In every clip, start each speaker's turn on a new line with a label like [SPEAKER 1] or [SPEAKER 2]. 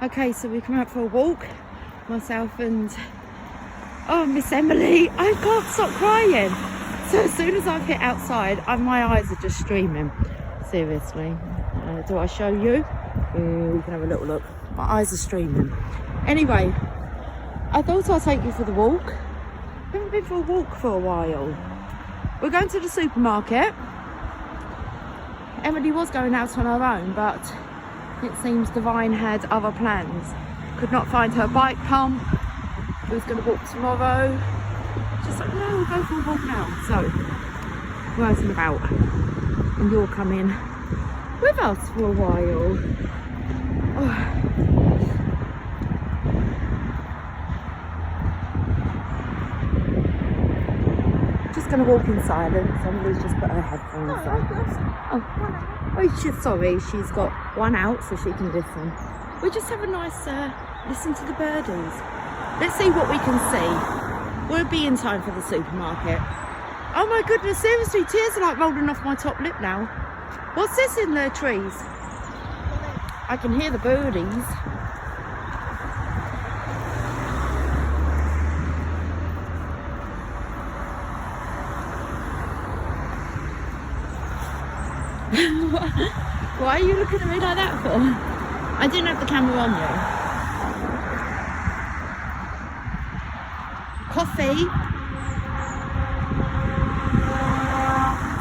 [SPEAKER 1] Okay, so we come out for a walk, myself and Miss Emily. I can't stop crying. So as soon as I've hit outside, my eyes are just streaming. Seriously. Do I show you? We can have a little look. My eyes are streaming. Anyway, I thought I'd take you for the walk. Haven't been for a walk for a while. We're going to the supermarket. Emily was going out on her own, but it seems Divine had other plans. Could not find her bike pump. We was going to walk tomorrow. Just like, no, we'll go for a walk now. So, we're out and about. And you're coming with us for a while. Oh. Just going to walk in silence. Emily's just put her headphones on. Sorry, she's got one out so she can listen. We'll just have a nice listen to the birdies. Let's see what we can see. We'll be in time for the supermarket. Oh my goodness, seriously, tears are like rolling off my top lip now. What's this in the trees? I can hear the birdies. Why are you looking at me like that for? I didn't have the camera on you. Coffee.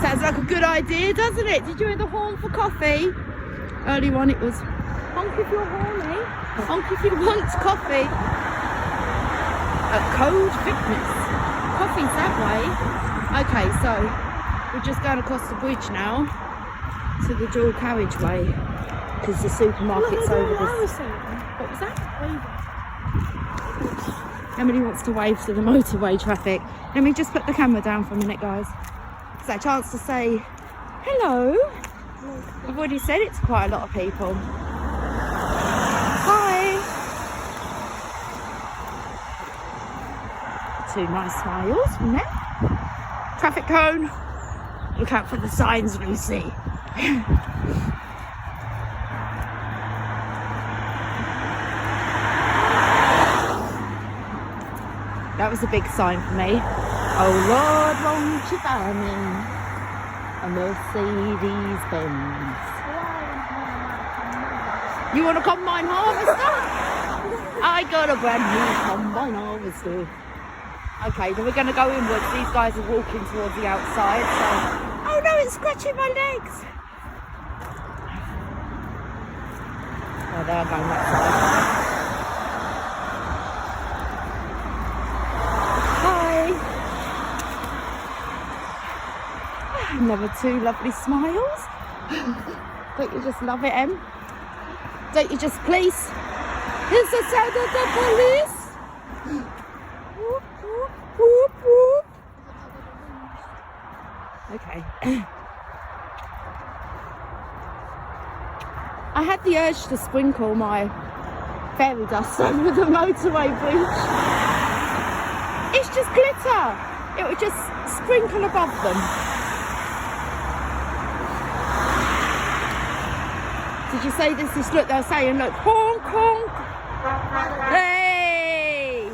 [SPEAKER 1] Sounds like a good idea, doesn't it? Did you hear the horn for coffee? Early on it was honk if you're horny, honk if you want coffee. Code fitness. Coffee's that way. Okay, so we're just going across the bridge now to the dual carriageway because the supermarket's over this. What was that? Emily wants to wave to the motorway traffic. Let me just put the camera down for a minute, guys. It's that chance to say hello. I've already said it to quite a lot of people. Hi. Two nice smiles from there. Traffic cone. Look out for the signs, Lucy. That was a big sign for me. Oh Lord, won't you buy me a Mercedes Benz? You want a combine harvester? I got a brand new combine harvester. Okay, then we're going to go inwards. These guys are walking towards the outside. So, oh no, it's scratching my legs. Oh, they are going that side. Hi. Never two lovely smiles. Don't you just love it, Em? Don't you just please? Here's the sound of the police. Whoop, whoop, whoop, whoop. Okay. I had the urge to sprinkle my fairy dust over the motorway bridge. It's just glitter. It would just sprinkle above them. Did you say this is, look, they're saying, look, honk, honk. Hey!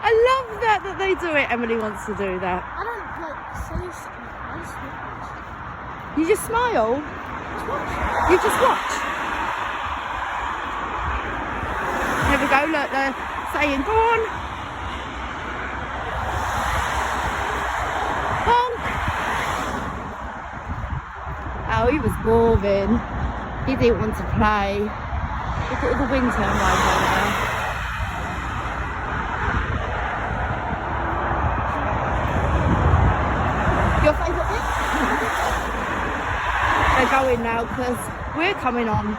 [SPEAKER 1] I love that they do it. Emily wants to do that.
[SPEAKER 2] I don't like say something. I just watch.
[SPEAKER 1] You just smile?
[SPEAKER 2] Just watch.
[SPEAKER 1] You just watch? Here we go, look, they're saying, go on. Honk. Oh, he was boring. He didn't want to play. Look at all the wind turbines over there. Your favourite bit? They're going now because we're coming on.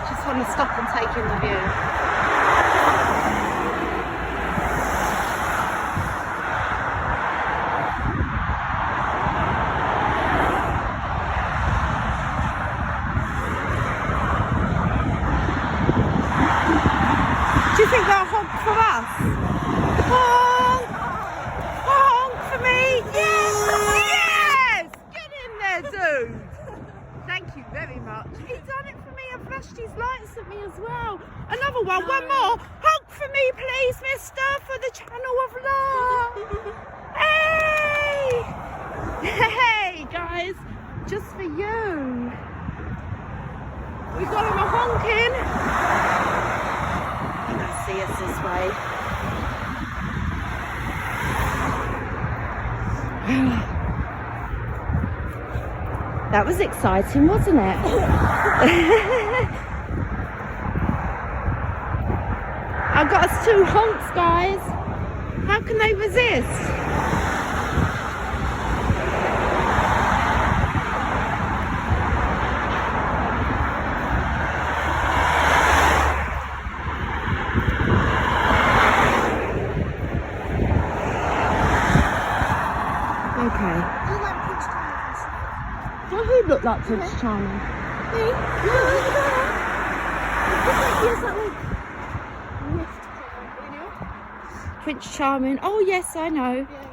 [SPEAKER 1] Just want to stop and take in the view. Do you think they'll honk for us? Honk! Honk for me! Yes! Yes! Get in there, dude! Thank you very much. He done it for me and flashed his lights at me as well. Another one, one more. Honk for me, please, mister, for the channel of love. Hey! Hey, guys, just for you. We got him a honking. He must see us this way. That was exciting, wasn't it? I got us 2 honks, guys. How can they resist? Okay. Well, who looked like Prince Charming?
[SPEAKER 2] Me? No,
[SPEAKER 1] Prince Charming. Oh yes, I know.
[SPEAKER 2] Yeah.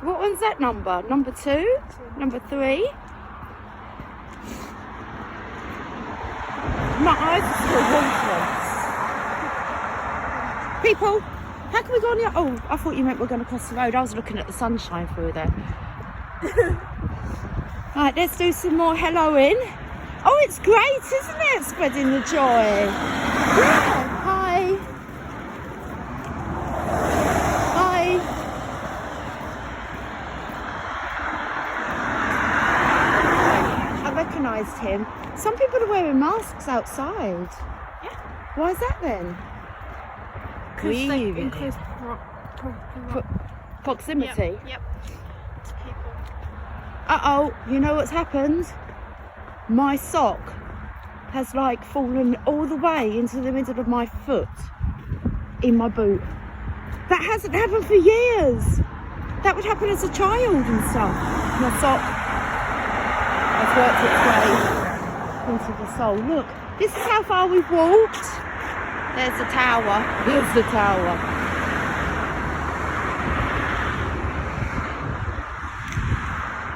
[SPEAKER 1] What one's that number? Number 2? Number 3? My eyes are still watering. People, how can we go on the... Oh, I thought you meant we're going to cross the road. I was looking at the sunshine through there. Right, let's do some more helloing. Oh, it's great, isn't it? Spreading the joy. Yeah. Hi. Hi. I recognised him. Some people are wearing masks outside.
[SPEAKER 2] Yeah.
[SPEAKER 1] Why is that then?
[SPEAKER 2] Because they're in
[SPEAKER 1] Really?
[SPEAKER 2] close
[SPEAKER 1] Proximity?
[SPEAKER 2] Yep. To people.
[SPEAKER 1] Uh-oh, you know what's happened? My sock has like fallen all the way into the middle of my foot in my boot. That hasn't happened for years. That would happen as a child and stuff. My sock has worked its way into the sole. Look, this is how far we've walked. There's the tower. Here's the tower.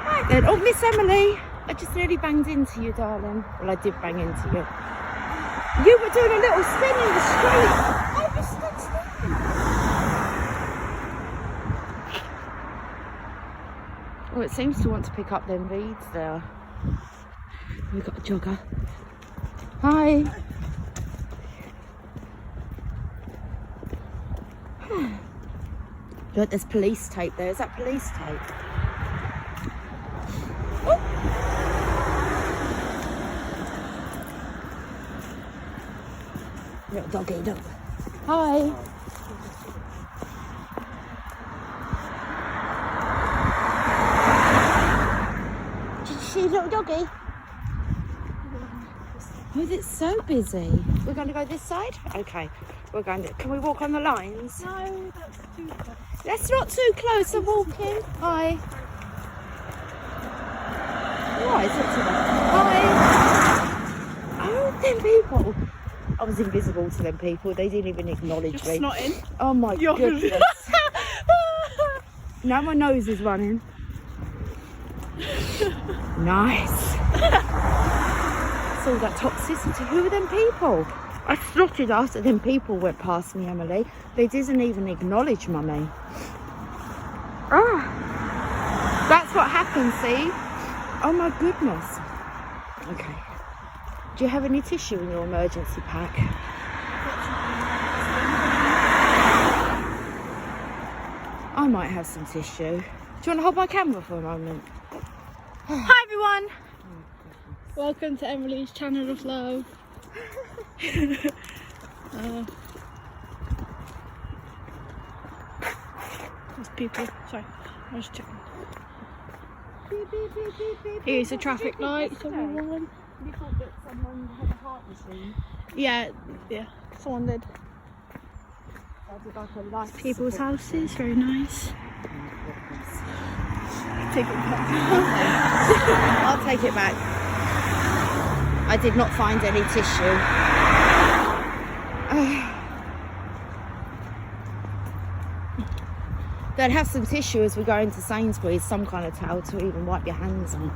[SPEAKER 1] Right then. Oh, Miss Emily, I just nearly banged into you, darling. Well, I did bang into you. You were doing a little spin in the street. I was stood still. Oh, it seems to want to pick up them reeds there. We've got a jogger. Hi. Look, there's police tape there. Is that police tape? Oh. Little doggy, look. Hi. Did you see little doggy? Oh, it's so busy. We're going to go this side? Okay. We're going to... Can we walk on the lines?
[SPEAKER 2] No, that's too close.
[SPEAKER 1] That's not too close. I'm walking. Hi. Why is it to them? Hi. Oh, them people. I was invisible to them people. They didn't even acknowledge me.
[SPEAKER 2] You're snotting.
[SPEAKER 1] Oh my
[SPEAKER 2] You're-
[SPEAKER 1] goodness. Now my nose is running. Nice. It's all that toxicity. Who are them people? I slotted after them people went past me, Emily. They didn't even acknowledge mummy. Ah, that's what happened, see? Oh my goodness. Okay. Do you have any tissue in your emergency pack? I might have some tissue. Do you want to hold my camera for a moment?
[SPEAKER 2] Hi everyone. Welcome to Emily's channel of love. There's people. Sorry, I was checking. Here's a traffic light. Everyone.
[SPEAKER 1] You thought that someone had a heart machine?
[SPEAKER 2] Yeah, someone did.
[SPEAKER 1] I did like a life
[SPEAKER 2] People's
[SPEAKER 1] support.
[SPEAKER 2] houses, very nice. Take it back.
[SPEAKER 1] I'll take it back. I did not find any tissue. Then have some tissue as we go into Sainsbury's, some kind of towel to even wipe your hands on.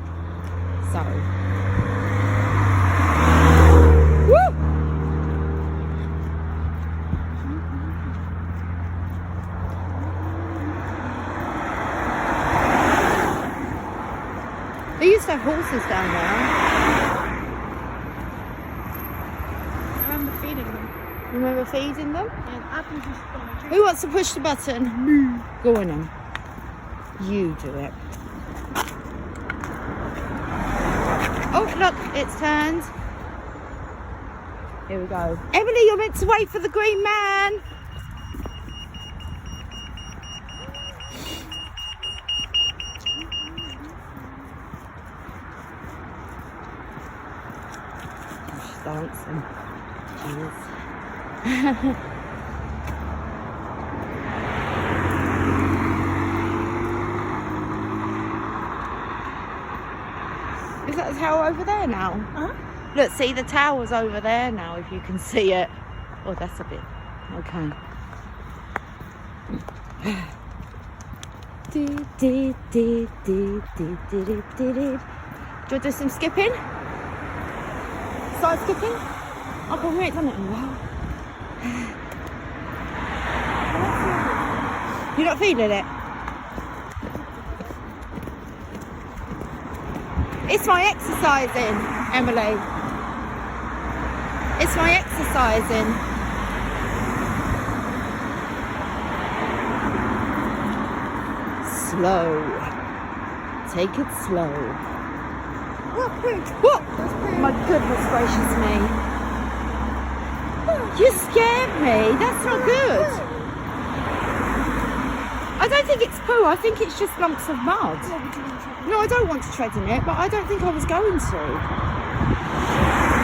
[SPEAKER 1] So. Woo! They used to have horses down there.
[SPEAKER 2] I remember feeding them.
[SPEAKER 1] Remember feeding them?
[SPEAKER 2] Yeah, the apples used to go on my tree.
[SPEAKER 1] Who wants to push the button? Me. Go on then. You do it. Oh, look, it's turned. Here we go. Emily, you're meant to wait for the green man. She's dancing. Cheers. Is that the tower over there now?
[SPEAKER 2] Huh?
[SPEAKER 1] Look, see, the tower's over there now, if you can see it. Oh, that's a bit... Okay. Do you want to do some skipping? Side skipping? Oh, but we ain't done it in a while. You're not feeling it? It's my exercising, Emily. It's my exercising. Slow. Take it slow.
[SPEAKER 2] What?
[SPEAKER 1] What? My goodness gracious me. You scared me. That's not good. I don't think it's poo. I think it's just lumps of mud. No, I don't want to tread in it, but I don't think I was going to.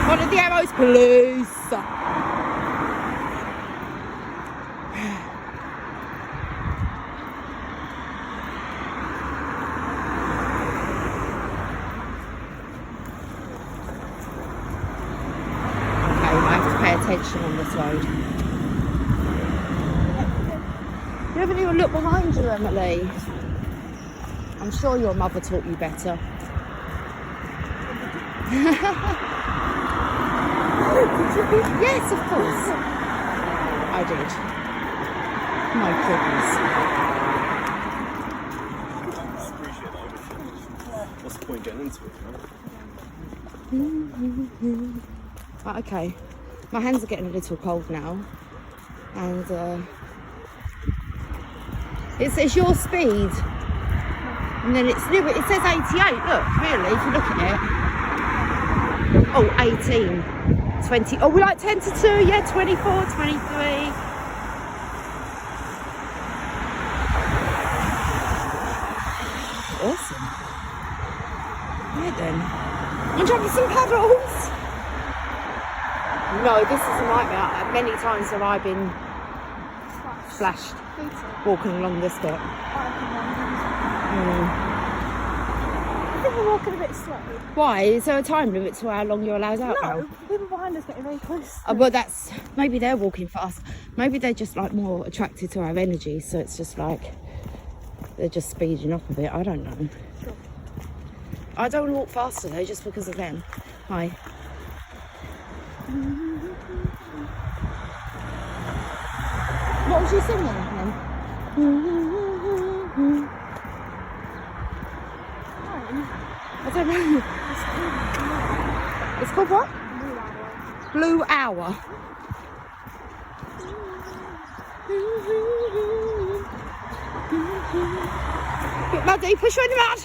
[SPEAKER 1] One of the arrows, please. Okay, I have to pay attention on this road. You haven't even looked behind you, Emily. I'm sure your mother taught you better. Yes, of course. I did. My
[SPEAKER 3] I appreciate that. What's the point getting into it,
[SPEAKER 1] Right, okay. My hands are getting a little cold now. And it's your speed. And then it's new, it says 88, look, really, if you look at it. Oh, 18, 20, oh, we're like 10 to 2, yeah, 24, 23. Awesome. Right then. I'm jumping some puddles. No, this is a nightmare. Many times have I been splashed walking along this bit.
[SPEAKER 2] I think we're walking a bit slow.
[SPEAKER 1] Why? Is there a time limit to how long you're allowed out now?
[SPEAKER 2] No, people behind us getting very close.
[SPEAKER 1] Well, that's... Maybe they're walking fast. Maybe they're just, like, more attracted to our energy, so it's just, like... They're just speeding up a bit. I don't know.
[SPEAKER 2] Sure.
[SPEAKER 1] I don't want to walk faster, though, just because of them. Hi. What was you singing, then? I don't know. It's called what? Blue Hour. Bit muddy, push her in the mud.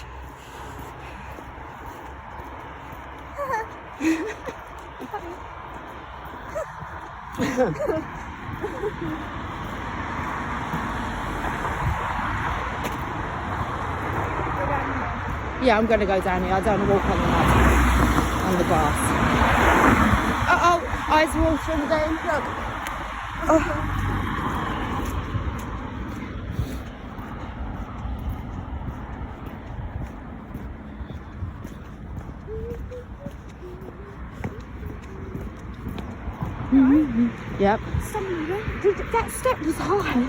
[SPEAKER 1] Yeah, I'm going to go down here. I don't want to walk on the mud, on the grass. Uh-oh, eyes watering again. Look. Oh. Yep.
[SPEAKER 2] That step was high.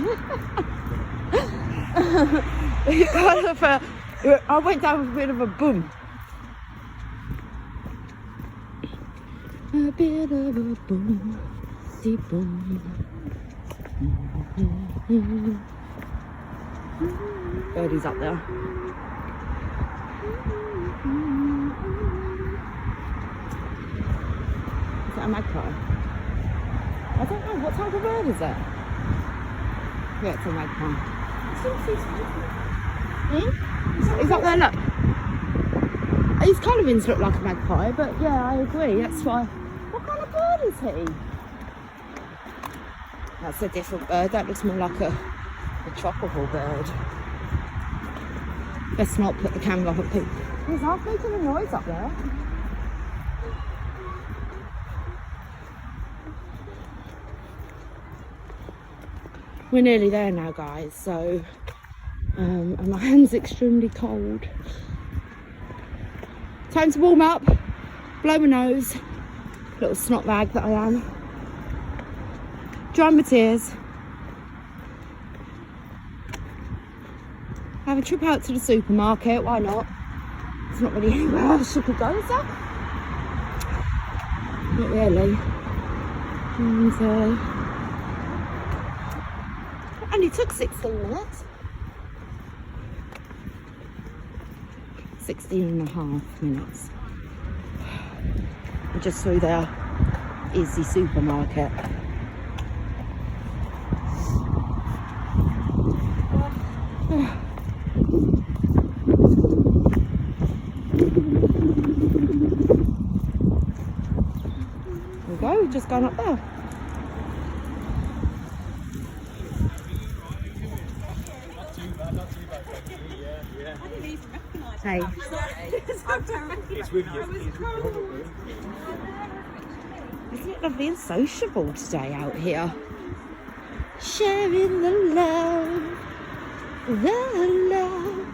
[SPEAKER 1] It kind of, I went down with a bit of a boom. A bit of a boom, deep boom. Birdie's up there. Is that a magpie? I don't know, what type of bird is it? Yeah, it's a magpie. He's up there, look. His colourings look like a magpie, but yeah, I agree, that's why. What kind of bird is he? That's a different bird, that looks more like a tropical bird. Let's not put the camera up at people. He's half making a noise up there. We're nearly there now, guys, so and my hand's extremely cold. Time to warm up, blow my nose, little snot bag that I am. Dry my tears. Have a trip out to the supermarket, why not? There's not really anywhere else you could go, is there? Not really. And only took 16 minutes. 16 and a half minutes. And just through there is the supermarket. There we go, we've just gone up there. Hey.
[SPEAKER 3] It's with you.
[SPEAKER 1] Isn't it lovely and sociable today out here? Sharing the love, the love.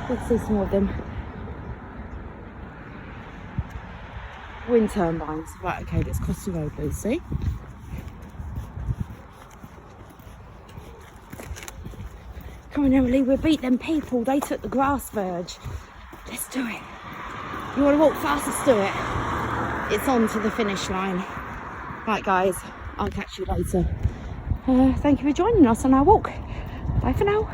[SPEAKER 1] Let's see some of them. Wind turbines. Right, okay, let's cross the road, Lucy. Come on, Emily, we'll beat them people. They took the grass verge. Let's do it. You want to walk fast? Let's do it. It's on to the finish line. Right, guys, I'll catch you later. Thank you for joining us on our walk. Bye for now.